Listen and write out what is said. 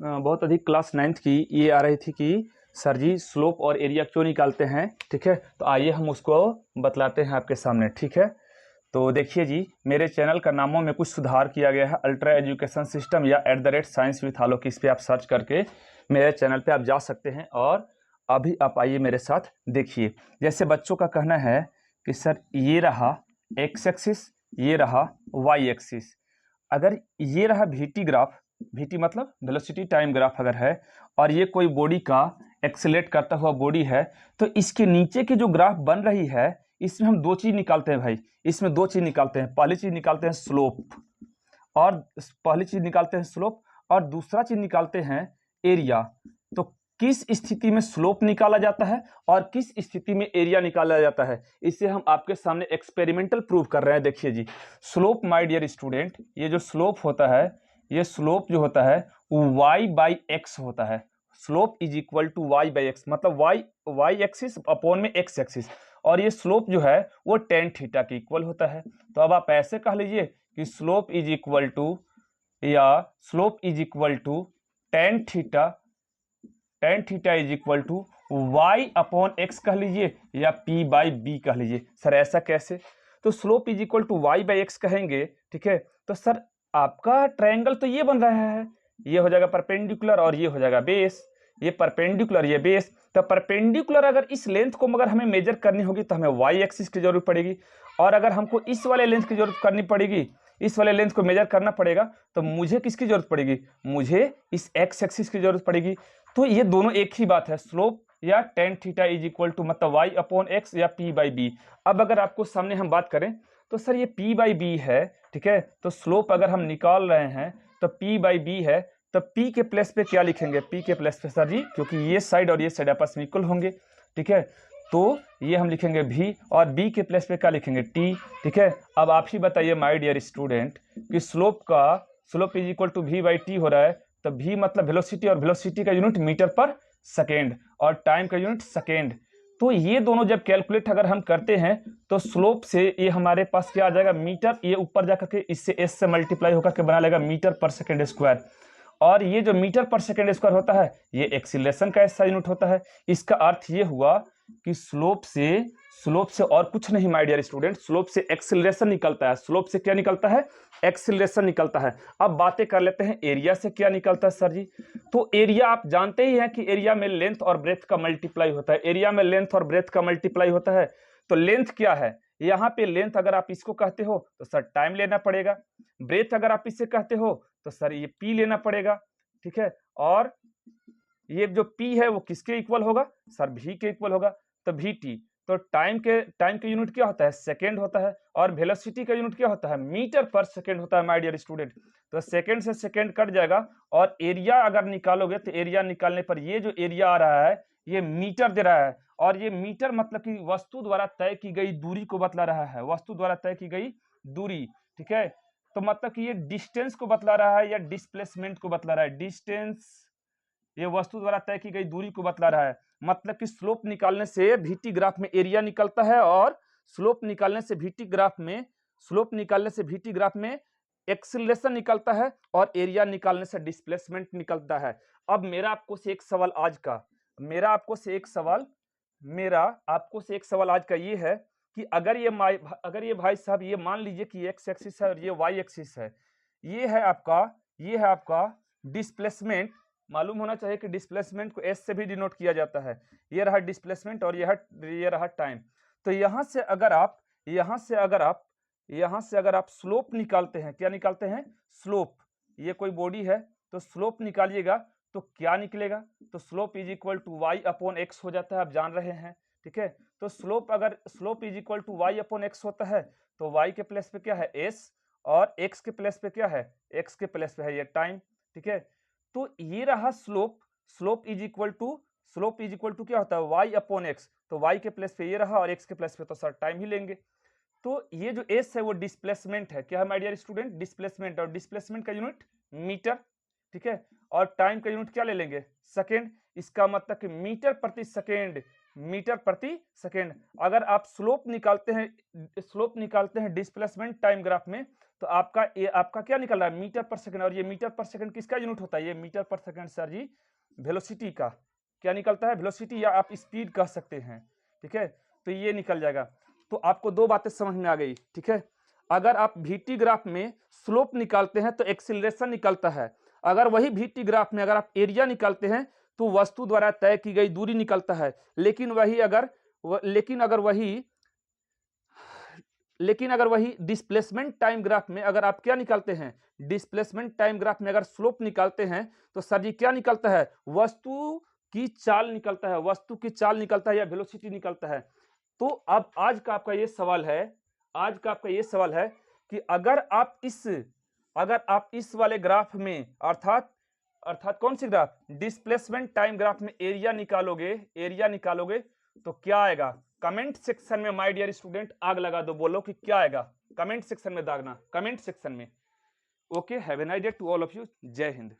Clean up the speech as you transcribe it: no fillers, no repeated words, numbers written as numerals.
बहुत अधिक class 9th की ये आ रही थी कि सर जी स्लोप और एरिया क्यों निकालते हैं। ठीक है, तो आइए हम उसको बतलाते हैं आपके सामने। ठीक है, तो देखिए जी, मेरे चैनल का नामों में कुछ सुधार किया गया है। अल्ट्रा एजुकेशन सिस्टम या @साइंस विथ आलोक, इस पर आप सर्च करके मेरे चैनल पे आप जा सकते हैं और अभी आप आइए मेरे साथ देखिए। जैसे बच्चों का कहना है कि सर ये रहा एक्स एक्सिस, ये रहा वाई एक्सिस। अगर ये रहा वीटी ग्राफ, वीटी मतलब वेलोसिटी टाइम ग्राफ अगर है, और ये कोई बॉडी का एक्सेलेरेट करता हुआ बॉडी है, तो इसके नीचे की जो ग्राफ बन रही है इसमें हम दो चीज निकालते हैं भाई। इसमें दो चीज निकालते हैं। पहली चीज निकालते हैं स्लोप, और पहली चीज निकालते हैं स्लोप और दूसरा चीज निकालते हैं एरिया। तो किस स्थिति में स्लोप निकाला जाता है और किस स्थिति में एरिया निकाला जाता है, इसे हम आपके सामने एक्सपेरिमेंटल प्रूव कर रहे हैं। देखिए जी, स्लोप माय डियर स्टूडेंट, ये जो स्लोप होता है, ये स्लोप जो होता है वो y/x होता है। Slope is equal to y/x, मतलब y एक्सिस अपॉन में x एक्सिस, और ये स्लोप जो है वो tan थीटा के इक्वल होता है। तो अब आप ऐसे कह लीजिए कि स्लोप इज इक्वल टू, या slope is equal to tan theta is equal to y/x कह लीजिए, या p/b कह लीजिए। सर ऐसा कैसे? तो slope is equal to y/x कहेंगे, ठीक है, तो सर आपका ट्रायंगल तो ये बन रहा है, ये हो जाएगा परपेंडिकुलर और ये हो जाएगा बेस, ये परपेंडिकुलर ये बेस। तो परपेंडिकुलर अगर इस लेंथ को मगर हमें मेजर करनी होगी तो हमें y एक्सिस की जरूरत पड़ेगी, और अगर हमको इस वाले लेंथ की जरूरत करनी पड़ेगी, इस वाले लेंथ को मेजर करना पड़ेगा, तो मुझे किसकी जरूरत पड़ेगी? मुझे इस x एक्सिस की जरूरत पड़ेगी। तो ये दोनों एक ही बात है, स्लोप या tan theta is equal to मतलब y/x या p/b। अब अगर आपको सामने हम बात करें तो सर ये p/b है, ठीक है, तो स्लोप अगर हम निकाल रहे हैं तो p/b है, तो p के प्लेस पे क्या लिखेंगे? p के प्लेस पे सर जी, क्योंकि ये साइड और ये साइड आपस में इक्वल होंगे, ठीक है, तो ये हम लिखेंगे v, और b के प्लेस पे क्या लिखेंगे? t। ठीक है, अब आप ही बताइए माय डियर स्टूडेंट कि slope is equal to v/t हो रहा है, तो v मतलब वेलोसिटी, और वेलोसिटी का यूनिट मीटर पर सेकेंड, और टाइम का यूनिट सेकेंड। तो ये दोनों जब कैलकुलेट अगर हम करते हैं तो स्लोप से ये हमारे पास क्या आ जाएगा? मीटर, ये ऊपर जाकर के इससे s से मल्टीप्लाई होकर के बना लेगा मीटर पर सेकेंड स्क्वायर, और ये जो मीटर पर सेकेंड स्क्वायर होता है ये एक्सीलरेशन का ऐसा यूनिट होता है। इसका अर्थ ये हुआ कि स्लोप से और कुछ नहीं माय डियर स्टूडेंट, स्लोप से एक्सीलरेशन निकलता है। स्लोप से क्या निकलता है? एक्सीलरेशन निकलता है। अब बातें कर लेते हैं एरिया से क्या निकलता है सर जी। तो एरिया आप जानते ही हैं कि एरिया में लेंथ और ब्रेथ का मल्टीप्लाई होता है। एरिया में लेंथ और ब्रेथ का मल्टीप्लाई होता है। तो लेंथ क्या है? यहाँ पे लेंथ अगर आप इसको कहते हो तो सर टाइम लेना पड़ेगा, ब्रेथ अगर आप इससे कहते हो तो सर ये पी लेना पड़ेगा, ठीक है, और ये जो पी है वो किसके इक्वल होगा? सर भी के इक्वल होगा, तो भी टी। तो टाइम के यूनिट क्या होता है? सेकेंड होता है, और वेलोसिटी का यूनिट क्या होता है? मीटर पर सेकेंड होता है माय डियर स्टूडेंट। तो सेकेंड से सेकेंड कट जाएगा, और एरिया अगर निकालोगे तो एरिया निकालने पर ये जो एरिया आ रहा है ये मीटर दे रहा है, और ये मीटर मतलब कि वस्तु द्वारा तय की गई दूरी को बतला रहा है, वस्तु द्वारा तय की गई दूरी, ठीक है। तो मतलब कि ये डिस्टेंस को बतला रहा है या डिस्प्लेसमेंट को बतला रहा है? डिस्टेंस, ये वस्तु द्वारा तय की गई दूरी को बतला रहा है। मतलब कि स्लोप निकालने से वीटी ग्राफ में एरिया निकलता है, और स्लोप निकालने से वीटी ग्राफ में एक्सीलरेशन निकलता है, और एरिया निकालने से डिस्प्लेसमेंट निकलता है। अब मेरा आपको से एक सवाल आज का ये है कि अगर ये भाई साहब ये मान लीजिए कि एक्स एक्सिस है और ये वाई एक्सिस है, ये है आपका डिस्प्लेसमेंट। मालूम होना चाहिए कि डिस्प्लेसमेंट को एस से भी डिनोट किया जाता है। ये रहा डिस्प्लेसमेंट और ये रहा टाइम। तो यहाँ से अगर आप स्लोप निकालते हैं, क्या निकालते हैं? स्लोप। ये कोई बॉडी है तो स्लोप निकालिएगा तो क्या निकलेगा? तो slope is equal to y/x हो जाता है, आप जान रहे हैं, ठीक है। तो slope is equal to y/x होता है तो y के प्लेस पे क्या है? s, और x के प्लेस पे क्या है? x के प्लेस पे है ये टाइम, ठीक है। तो ये रहा स्लोप इज इक्वल टू क्या होता है? y/x। तो y के प्लेस पे ये रहा, और x के प्लेस पे तो सर टाइम ही लेंगे। तो ये जो s है वो डिस्प्लेसमेंट है। क्या है माय डियर स्टूडेंट? डिस्प्लेसमेंट, और डिस्प्लेसमेंट का यूनिट मीटर, ठीक है, और टाइम का यूनिट क्या ले लेंगे? सेकेंड। इसका मतलब कि मीटर प्रति सेकेंड। अगर आप स्लोप निकालते हैं डिस्प्लेसमेंट टाइम ग्राफ में, तो आपका क्या निकल रहा है, मीटर पर सेकंड। और ये मीटर पर सेकंड किसका यूनिट होता है, ये मीटर पर सेकंड सर जी वेलोसिटी का क्या निकलता है, वेलोसिटी या आप स्पीड कह सकते हैं, ठीक है। तो ये निकल जाएगा। तो आपको दो बातें समझ में आ गई, ठीक है। अगर आप VT ग्राफ में स्लोप निकालते हैं तो एक्सीलरेशन निकलता है, अगर वही VT ग्राफ में अगर आप एरिया निकालते हैं तो वस्तु द्वारा तय की गई दूरी निकलता है। लेकिन अगर वही डिस्प्लेसमेंट टाइम ग्राफ में अगर आप क्या निकालते हैं, डिस्प्लेसमेंट टाइम ग्राफ में अगर स्लोप निकालते हैं तो सर जी क्या निकलता है, वस्तु की चाल निकलता है, वस्तु की चाल निकलता है या वेलोसिटी निकलता है। तो अब आज का आपका ये सवाल है कि अगर आप इस वाले ग्राफ में अर्थात कौन सी ग्राफ, डिस्प्लेसमेंट टाइम ग्राफ में एरिया निकालोगे तो क्या आएगा। कमेंट सेक्शन में माय डियर स्टूडेंट आग लगा दो, बोलो कि क्या आएगा, कमेंट सेक्शन में दागना, कमेंट सेक्शन में। Okay, have a nice day to all of you, Jai Hind.